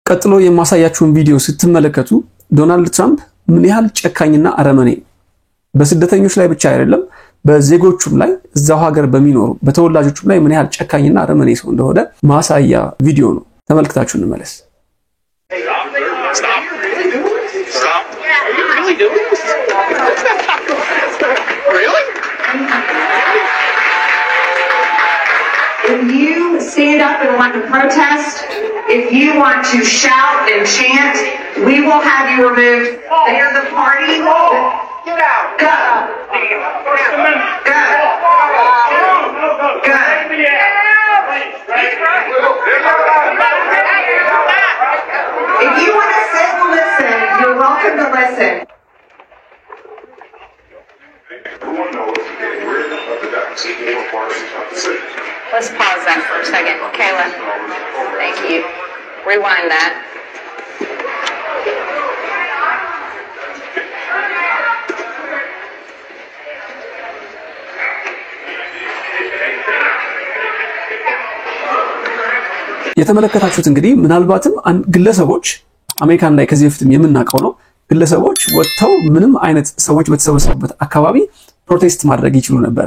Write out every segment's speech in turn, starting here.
ቀጥሎ የማሳያችሁን ቪዲዮ ስትመለከቱ ዶናልድ ትራምፕ ምን ያህል ጨካኝና አረመኔ በስደተኞች ላይ ብቻ አይደለም በዜጎቹም ላይ እዛው ሀገር በሚኖሩ በተወላጆቹም ላይ ምን ያህል ጨካኝና አረመኔ ሰው እንደሆነ ማሳያ ቪዲዮ ነው። ተመልክታችሁ እንመለስ። If you stand up and want to protest, if you want to shout and chant, we will have you removed. They are the party. Get out. Go. Go. Go. If you want to sit and listen, you're welcome to listen. Let's pause that for a second. Kayla, thank you. Rewind that. የተመለከታችሁት እንግዲህ ምናልባትም ግለሰቦች አሜሪካን ላይ ከዚህ በፊትም የምናውቀው ነው። ግለሰቦች ወጥተው ምንም አይነት ሰዎች በተሰበሰቡበት አካባቢ ፕሮቴስት ማድረግ ይችሉ ነበር።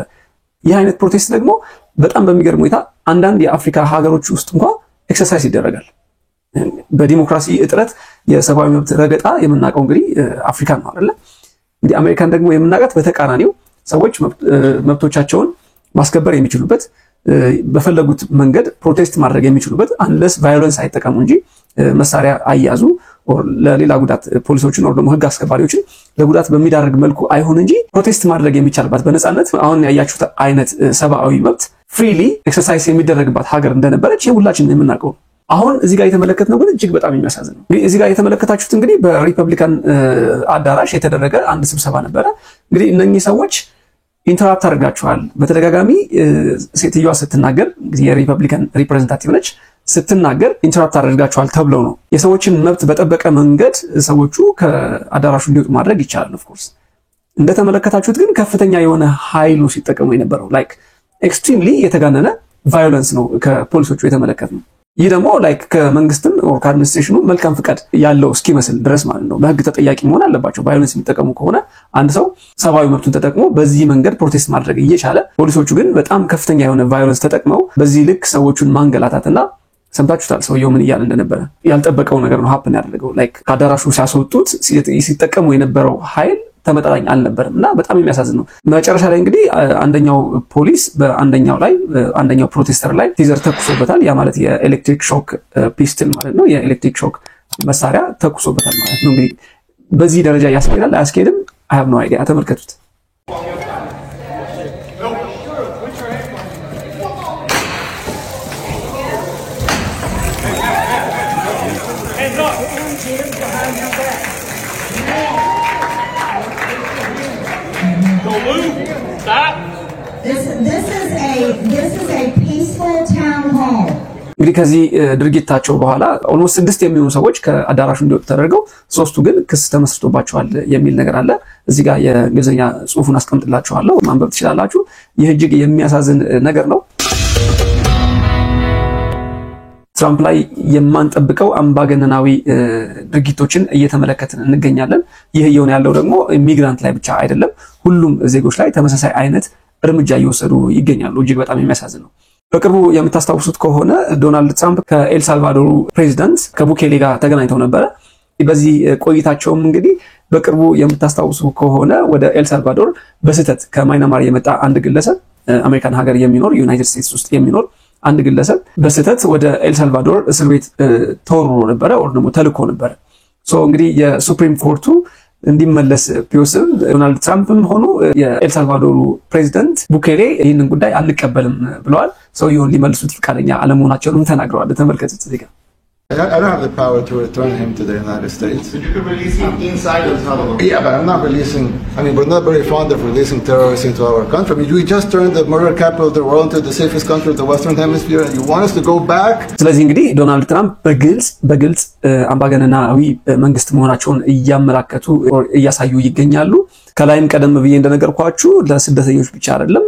ይህ አይነት ፕሮቴስት ደግሞ በጣም በሚገርም ሁኔታ አንዳንድ የአፍሪካ ሀገሮች ውስጥ እንኳን ኤክሰርሳይዝ ይደረጋል። በዲሞክራሲ እጥረት የሰብአዊ መብት ረገጣ የምናውቀው እንግዲህ አፍሪካን ነው አይደል? እንግዲህ አሜሪካን ደግሞ የምናውቃት በተቃራኒው ሰዎች መብቶቻቸውን ማስከበር የሚችሉበት በፈለጉት መንገድ ፕሮቴስት ማድረግ የሚችሉበት አንለስ ቫዮለንስ አይጠቀሙ እንጂ መሳሪያ አያዙ ለሌላ ጉዳት ፖሊሶችን ወር ደግሞ ህግ አስከባሪዎችን ለጉዳት በሚዳርግ መልኩ አይሆን እንጂ ፕሮቴስት ማድረግ የሚቻልባት በነፃነት አሁን ያያችሁት አይነት ሰብአዊ መብት ፍሪሊ ኤክሰርሳይዝ የሚደረግባት ሀገር እንደነበረች የሁላችንም የምናውቀው። አሁን እዚህ ጋር የተመለከትነው ግን እጅግ በጣም የሚያሳዝን ነው። እዚህ ጋር የተመለከታችሁት እንግዲህ በሪፐብሊካን አዳራሽ የተደረገ አንድ ስብሰባ ነበረ። እንግዲህ እነኚህ ሰዎች ኢንተራፕት አድርጋችኋል። በተደጋጋሚ ሴትዮዋ ስትናገር እንግዲህ የሪፐብሊካን ሪፕሬዘንታቲቭ ነች ስትናገር ኢንተራፕት አድርጋችኋል ተብለው ነው። የሰዎችን መብት በጠበቀ መንገድ ሰዎቹ ከአዳራሹ እንዲወጡ ማድረግ ይቻላል። ኦፍ ኮርስ እንደተመለከታችሁት ግን ከፍተኛ የሆነ ኃይል ሲጠቀሙ የነበረው ላይክ ኤክስትሪምሊ የተጋነነ ቫዮለንስ ነው ከፖሊሶቹ የተመለከትነው። ይህ ደግሞ ላይክ ከመንግስትም ኦር ከአድሚኒስትሬሽኑ መልካም ፍቃድ ያለው እስኪመስል ድረስ ማለት ነው በህግ ተጠያቂ መሆን አለባቸው። ቫዮለንስ የሚጠቀሙ ከሆነ አንድ ሰው ሰብአዊ መብቱን ተጠቅሞ በዚህ መንገድ ፕሮቴስት ማድረግ እየቻለ ፖሊሶቹ ግን በጣም ከፍተኛ የሆነ ቫዮለንስ ተጠቅመው በዚህ ልክ ሰዎቹን ማንገላታትና ሰምታችሁታል ሰውየው ምን እያለ እንደነበረ። ያልጠበቀው ነገር ነው ሀፕን ያደረገው። ላይክ ከአዳራሹ ሲያስወጡት ሲጠቀሙ የነበረው ኃይል ተመጣጣኝ አልነበረም እና በጣም የሚያሳዝን ነው። መጨረሻ ላይ እንግዲህ አንደኛው ፖሊስ አንደኛው ፕሮቴስተር ላይ ቲዘር ተኩሶበታል። ያ ማለት የኤሌክትሪክ ሾክ ፒስትል ማለት ነው። የኤሌክትሪክ ሾክ መሳሪያ ተኩሶበታል ማለት ነው። እንግዲህ በዚህ ደረጃ ያስኬዳል አያስኬድም I have no idea። ተመልከቱት። Stop. This is a peaceful town hall. እንግዲህ ከዚህ ድርጊታቸው በኋላ ኦልሞስት 6 የሚሆኑ ሰዎች ከአዳራሹ እንዲወጡ ተደርገው 3ቱ ግን ክስ ተመስርቶባቸዋል የሚል ነገር አለ። እዚህ ጋር የእንግሊዝኛ ጽሑፉን አስቀምጥላችኋለሁ ማንበብ ትችላላችሁ። ይህ እጅግ የሚያሳዝን ነገር ነው። ትራምፕ ላይ የማንጠብቀው አምባገነናዊ ድርጊቶችን እየተመለከትን እንገኛለን። ይህ የሆነ ያለው ደግሞ ኢሚግራንት ላይ ብቻ አይደለም፣ ሁሉም ዜጎች ላይ ተመሳሳይ አይነት እርምጃ እየወሰዱ ይገኛሉ። እጅግ በጣም የሚያሳዝን ነው። በቅርቡ የምታስታውሱት ከሆነ ዶናልድ ትራምፕ ከኤል ሳልቫዶሩ ፕሬዚዳንት ከቡኬሌ ጋር ተገናኝተው ነበረ። በዚህ ቆይታቸውም እንግዲህ በቅርቡ የምታስታውሱ ከሆነ ወደ ኤል ሳልቫዶር በስህተት ከማይናማር የመጣ አንድ ግለሰብ አሜሪካን ሀገር የሚኖር ዩናይትድ ስቴትስ ውስጥ የሚኖር አንድ ግለሰብ በስህተት ወደ ኤል ሳልቫዶር እስር ቤት ተወርሮ ነበረ ወር ደግሞ ተልኮ ነበረ። እንግዲህ የሱፕሪም ኮርቱ እንዲመለስ ቢወስን ዶናልድ ትራምፕም ሆኑ የኤል ሳልቫዶሩ ፕሬዚዳንት ቡኬሌ ይህንን ጉዳይ አንቀበልም ብለዋል። ሰውየውን ሊመልሱት ፈቃደኛ አለመሆናቸውንም ተናግረዋል። ተመልከቱት እዚህ ጋር። I don't have the power to return him to the United States. But you can release him inside El Salvador. Yeah, but I'm not releasing. I mean, we're not very fond of releasing terrorists into our country. I mean, we just turned the murder capital of the world into the safest country of the Western Hemisphere, and you want us to go back? ስለዚህ እንግዲህ ዶናልድ ትራምፕ በግልጽ አምባገነናዊ መንግስት መሆናቸውን እያመላከቱ እያሳዩ ይገኛሉ። ከላይም ቀደም ብዬ እንደነገርኳችሁ ለስደተኞች ብቻ አይደለም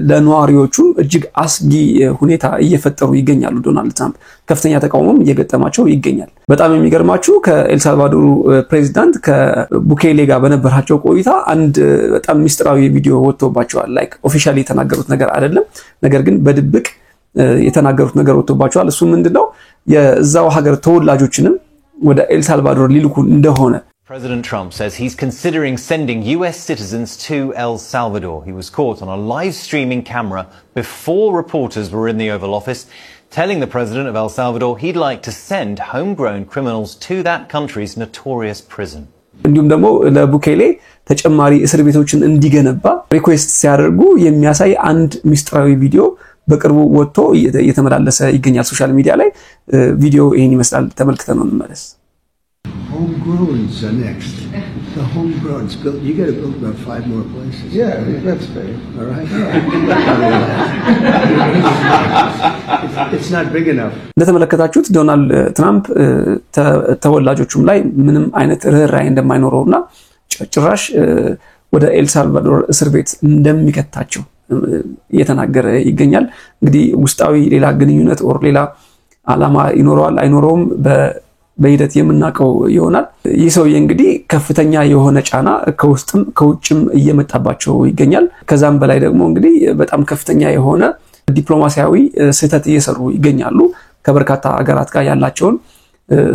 ለነዋሪዎቹም እጅግ አስጊ ሁኔታ እየፈጠሩ ይገኛሉ። ዶናልድ ትራምፕ ከፍተኛ ተቃውሞም እየገጠማቸው ይገኛል። በጣም የሚገርማችሁ ከኤልሳልቫዶሩ ፕሬዚዳንት ከቡኬሌ ጋር በነበራቸው ቆይታ አንድ በጣም ሚስጥራዊ ቪዲዮ ወጥቶባቸዋል። ላይክ ኦፊሻሊ የተናገሩት ነገር አይደለም፣ ነገር ግን በድብቅ የተናገሩት ነገር ወጥቶባቸዋል። እሱ ምንድነው የዛው ሀገር ተወላጆችንም ወደ ኤልሳልቫዶር ሊልኩ እንደሆነ President Trump says he's considering sending US citizens to El Salvador. He was caught on a live streaming camera before reporters were in the Oval Office, telling the president of El Salvador he'd like to send homegrown criminals to that country's notorious prison. እንዲሁም ደግሞ ለቡኬሌ ተጨማሪ እስር ቤቶችን እንዲገነባ ሪኩዌስት ሲያደርጉ የሚያሳይ አንድ ሚስጥራዊ ቪዲዮ በቅርቡ ወጥቶ እየተመላለሰ ይገኛል ሶሻል ሚዲያ ላይ። ቪዲዮ ይሄን ይመስላል። ተመልክተን ነው እንመለስ። Homegrowns are next. The homegrowns. You got to build about 5 more places. Yeah, that's fair. All right. It's not big enough. እንደተመለከታችሁት ዶናልድ ትራምፕ ተወላጆቹም ላይ ምንም አይነት ርህራሄ እንደማይኖረውና ጭራሽ ወደ ኤልሳልቫዶር እስር ቤት እንደሚከታቸው እየተናገረ ይገኛል። እንግዲህ ውስጣዊ ሌላ ግንኙነት ኦር ሌላ ዓላማ ይኖረዋል አይኖረውም በሂደት የምናቀው ይሆናል። ይህ ሰውዬ እንግዲህ ከፍተኛ የሆነ ጫና ከውስጥም ከውጭም እየመጣባቸው ይገኛል። ከዛም በላይ ደግሞ እንግዲህ በጣም ከፍተኛ የሆነ ዲፕሎማሲያዊ ስህተት እየሰሩ ይገኛሉ። ከበርካታ ሀገራት ጋር ያላቸውን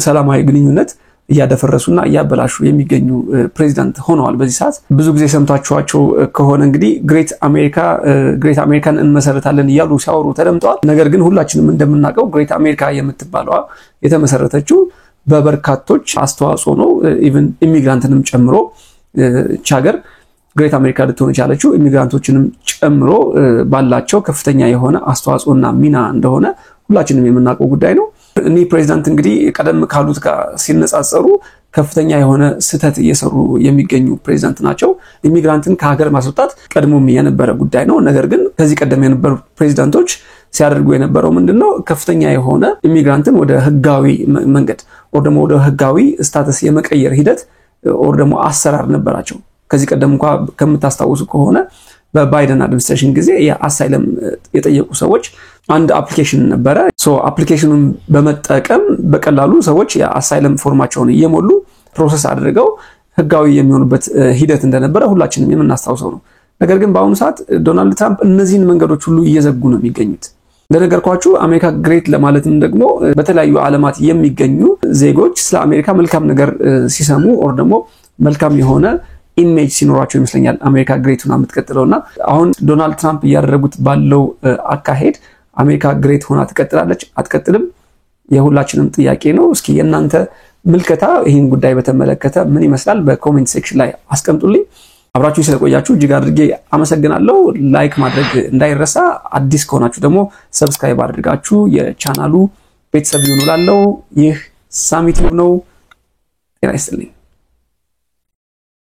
ሰላማዊ ግንኙነት እያደፈረሱና እያበላሹ የሚገኙ ፕሬዚዳንት ሆነዋል። በዚህ ሰዓት ብዙ ጊዜ ሰምታችኋቸው ከሆነ እንግዲህ ግሬት አሜሪካን እንመሰረታለን እያሉ ሲያወሩ ተደምጠዋል። ነገር ግን ሁላችንም እንደምናውቀው ግሬት አሜሪካ የምትባለው የተመሰረተችው በበርካቶች አስተዋጽኦ ነው። ኢቭን ኢሚግራንትንም ጨምሮ ቻገር ግሬት አሜሪካ ልትሆን የቻለችው ኢሚግራንቶችንም ጨምሮ ባላቸው ከፍተኛ የሆነ አስተዋጽኦና ሚና እንደሆነ ሁላችንም የምናውቀው ጉዳይ ነው። እኒ ፕሬዚዳንት እንግዲህ ቀደም ካሉት ጋር ሲነጻጸሩ ከፍተኛ የሆነ ስህተት እየሰሩ የሚገኙ ፕሬዚዳንት ናቸው። ኢሚግራንትን ከሀገር ማስወጣት ቀድሞም የነበረ ጉዳይ ነው። ነገር ግን ከዚህ ቀደም የነበሩ ፕሬዚዳንቶች ሲያደርጉ የነበረው ምንድነው ከፍተኛ የሆነ ኢሚግራንትን ወደ ህጋዊ መንገድ ወር ደግሞ ወደ ህጋዊ ስታተስ የመቀየር ሂደት ወር ደግሞ አሰራር ነበራቸው። ከዚህ ቀደም እንኳን ከምታስታውሱ ከሆነ በባይደን አድሚኒስትሬሽን ጊዜ የአሳይለም የጠየቁ ሰዎች አንድ አፕሊኬሽን ነበረ። አፕሊኬሽኑን በመጠቀም በቀላሉ ሰዎች የአሳይለም ፎርማቸውን እየሞሉ ፕሮሰስ አድርገው ህጋዊ የሚሆኑበት ሂደት እንደነበረ ሁላችንም የምናስታውሰው ነው። ነገር ግን በአሁኑ ሰዓት ዶናልድ ትራምፕ እነዚህን መንገዶች ሁሉ እየዘጉ ነው የሚገኙት። እንደነገርኳችሁ አሜሪካ ግሬት ለማለትም ደግሞ በተለያዩ ዓለማት የሚገኙ ዜጎች ስለ አሜሪካ መልካም ነገር ሲሰሙ ኦር ደግሞ መልካም የሆነ ኢሜጅ ሲኖራቸው ይመስለኛል አሜሪካ ግሬት ሆና የምትቀጥለውና አሁን ዶናልድ ትራምፕ ያደረጉት ባለው አካሄድ አሜሪካ ግሬት ሆና ትቀጥላለች አትቀጥልም የሁላችንም ጥያቄ ነው። እስኪ የናንተ ምልከታ ይሄን ጉዳይ በተመለከተ ምን ይመስላል በኮሜንት ሴክሽን ላይ አስቀምጡልኝ። አብራችሁ ስለቆያችሁ እጅግ አድርጌ አመሰግናለሁ። ላይክ ማድረግ እንዳይረሳ፣ አዲስ ከሆናችሁ ደግሞ ሰብስክራይብ አድርጋችሁ የቻናሉ ቤተሰብ ይሁኑ። ይህ ሳሚት ነው። ጤና ይስጥልኝ።